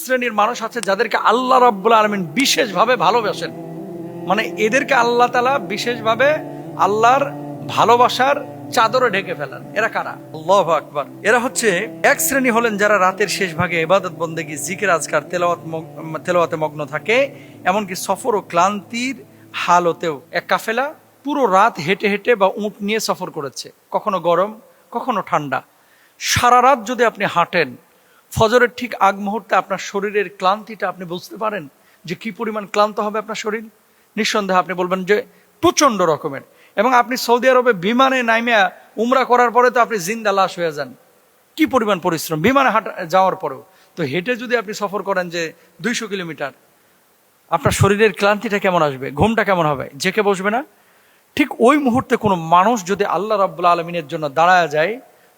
শ্রেণীর মানুষ আছে যাদেরকে আল্লাহ রাব্বুল আলামিন বিশেষভাবে ভালোবাসেন। মানে এদেরকে আল্লাহ তাআলা বিশেষভাবে আল্লাহর ভালোবাসার চাদরে ঢেকে ফেলেন। এরা কারা? আল্লাহু আকবার। এরা হচ্ছে এক শ্রেণী হলেন যারা রাতের শেষ ভাগে ইবাদত বন্দেগী, জিকির আজকার, তেলাওয়াতে মগ্ন থাকে, এমনকি সফর ও ক্লান্তির হালতেও। এক কাফেলা পুরো রাত হেঁটে হেঁটে বা উট নিয়ে সফর করেছে, কখনো গরম কখনো ঠান্ডা। সারা রাত যদি আপনি হাঁটেন, ফজরের ঠিক আগ মুহূর্তে আপনার শরীরের ক্লান্তিটা আপনি বুঝতে পারেন যে কি পরিমাণ ক্লান্ত হবে আপনার শরীর। নিঃসন্দেহে আপনি বলবেন যে প্রচন্ড রকমের। এবং আপনি সৌদি আরবে বিমানে নাইমিয়া উমরা করার পরে তো আপনি জিন্দা লাশ হয়ে যান, কি পরিমাণ পরিশ্রম বিমানে যাওয়ার পরেও। তো হেঁটে যদি আপনি সফর করেন যে 200 কিলোমিটার, আপনার শরীরের ক্লান্তিটা কেমন আসবে, ঘুমটা কেমন হবে, জেকে বসবে না? ঠিক ওই মুহূর্তে কোনো মানুষ যদি আল্লাহ রাব্বুল আলামিনের জন্য দাঁড়ায় যায়,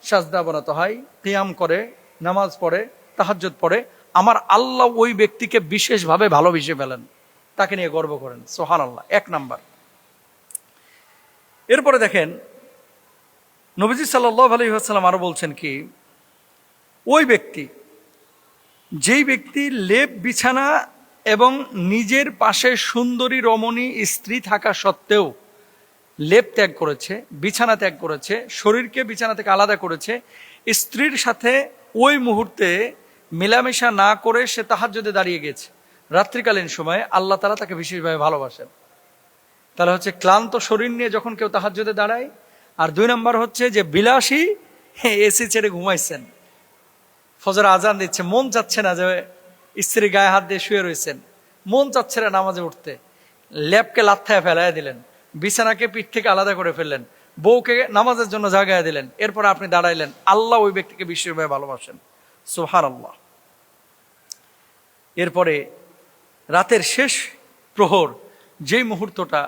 সাজদা অবনত হয়, কিয়াম করে, নামাজ পড়ে, তাহাজ্জুদ পড়ে, আমার আল্লাহ ওই ব্যক্তিকে বিশেষভাবে ভালোবেসে ফেলেন, তাকে নিয়ে গর্ব করেন। সুবহানাল্লাহ। এক নাম্বার। এরপরে দেখেন নবীজি সাল্লাল্লাহু আলাইহি ওয়াসাল্লাম আরো বলছেন কি, ওই ব্যক্তি, যেই ব্যক্তি লেপ বিছানা এবং নিজের পাশে সুন্দরী রমণী স্ত্রী থাকা সত্ত্বেও লেপ ত্যাগ করেছে, বিছানা ত্যাগ করেছে, শরীরকে বিছানা থেকে আলাদা করেছে, স্ত্রীর সাথে ওই মুহূর্তে মেলামেশা না করে সে তাহাজ্জুদে দাঁড়িয়ে গেছে রাত্রিকালীন সময়ে, আল্লাহ তাআলা তাকে বিশেষভাবে ভালোবাসেন। তাহলে হচ্ছে ক্লান্ত শরীর নিয়ে যখন কেউ তাহাজ্জুদে দাঁড়ায়। আর 2 নম্বর হচ্ছে যে বিলাসী এসি ছেড়ে ঘুমাইছেন, ফজর আজান দিচ্ছে, মন চাচ্ছে না যে স্ত্রী গায়ে হাত দিয়ে শুয়ে রয়েছেন, মন চাচ্ছে না নামাজে উঠতে, ল্যাপকে লাথায় ফেলাইয়া দিলেন, বিছানাকে পিঠ থেকে আলাদা করে ফেললেন, বউকে নামাজের জন্য জাগায় দিলেন, এরপর আপনি দাঁড়াইলেন, আল্লাহ ওই ব্যক্তিকে বিশেষভাবে ভালোবাসেন। সুবহানাল্লাহ। এরপরে রাতের শেষ প্রহর, যেই মুহূর্তটা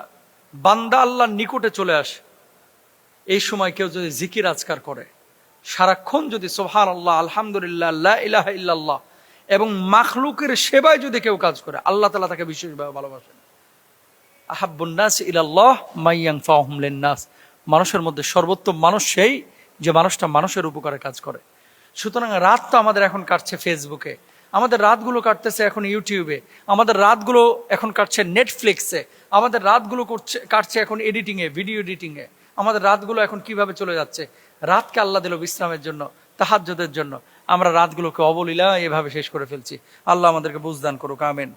বান্দা আল্লাহর নিকটে চলে আসে, এই সময় কেউ যদি জিকির আজকার করে, সারাক্ষণ যদি সুবহানাল্লাহ, আলহামদুলিল্লাহ, লা ইলাহা ইল্লাল্লাহ এবং মাখলুকের সেবায় যদি কেউ কাজ করে, আল্লাহ তাআলা তাকে বিশেষভাবে ভালোবাসেন। আহাব্বুন নাস ইলাল্লাহ মান ইয়ানফাউহুম লিন-নাস। মানুষের মধ্যে সর্বোত্তম মানুষ সেই যে মানুষটা মানুষের উপকারে কাজ করে। সুতরাং রাত তো আমাদের এখন কাটছে ফেসবুকে, আমাদের রাতগুলো কাটতেছে এখন ইউটিউবে, আমাদের রাতগুলো এখন কাটছে নেটফ্লিক্সে, আমাদের রাতগুলো কাটছে এখন এডিটিংয়ে, ভিডিও এডিটিংয়ে। আমাদের রাতগুলো এখন কিভাবে চলে যাচ্ছে? রাতকে আল্লাহ দিল বিশ্রামের জন্য, তাহাজ্জুদের জন্য। আমরা রাতগুলোকে অবলীলা এভাবে শেষ করে ফেলছি। আল্লাহ আমাদেরকে বুঝদান করুক। আমিন।